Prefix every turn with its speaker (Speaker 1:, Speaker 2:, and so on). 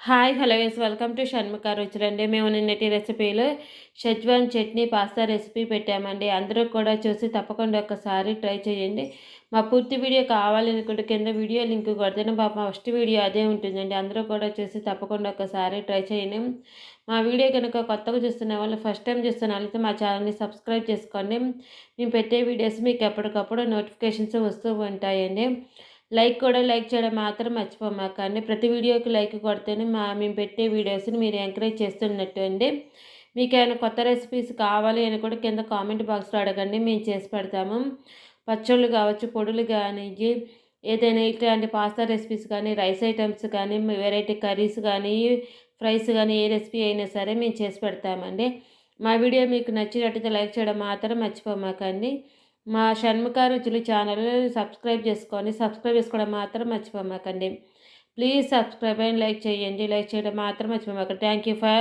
Speaker 1: Hi hello welcome to Shanmukha రుచులండి. మేము నిన్నటి రెసిపీలో షెజ్వాన్ చట్నీ పాస్తా రెసిపీ పెట్టామండి. అందరూ కూడా చూసి తప్పకుండా ఒకసారి ట్రై చేయండి. మా పూర్తి వీడియో కావాలనుకుంటే కింద వీడియో లింక్ కొడితేనే మా ఫస్ట్ వీడియో అదే ఉంటుందండి. అందరూ కూడా చూసి తప్పకుండా ఒకసారి ట్రై చేయండి. మా వీడియో కనుక కొత్తగా చూస్తున్న వాళ్ళు ఫస్ట్ టైం చూస్తున్న వాళ్ళైతే మా ఛానల్ని సబ్స్క్రైబ్ చేసుకోండి. మేము పెట్టే వీడియోస్ మీకు ఎప్పటికప్పుడు నోటిఫికేషన్స్ వస్తూ ఉంటాయండి. లైక్ చేయడం మాత్రం మర్చిపోమాకండి. ప్రతి వీడియోకి లైక్ కొడితేనే మేము పెట్టే వీడియోస్ని మీరు ఎంకరేజ్ చేస్తున్నట్టు అండి. మీకు ఏమైనా కొత్త రెసిపీస్ కావాలి అని కూడా కింద కామెంట్ బాక్స్లో అడగండి, మేము చేసి పెడతాము. పచ్చళ్ళు కావచ్చు, పొడులు కానీ, ఏదైనా ఇట్లాంటి పాస్తా రెసిపీస్ కానీ, రైస్ ఐటమ్స్ కానీ, వెరైటీ కర్రీస్ కానీ, ఫ్రైస్ కానీ, ఏ రెసిపీ అయినా సరే మేము చేసి పెడతామండి. మా వీడియో మీకు నచ్చినట్టయితే లైక్ చేయడం మాత్రం మర్చిపోమాకండి. మా షణ్ముఖ రుచులు ఛానల్ సబ్స్క్రైబ్ చేసుకోవడం మాత్రం మర్చిపోమాకండి. ప్లీజ్ సబ్స్క్రైబ్ అండ్ లైక్ చేయండి. లైక్ చేయడం మాత్రం మర్చిపోమాకండి. Thank you for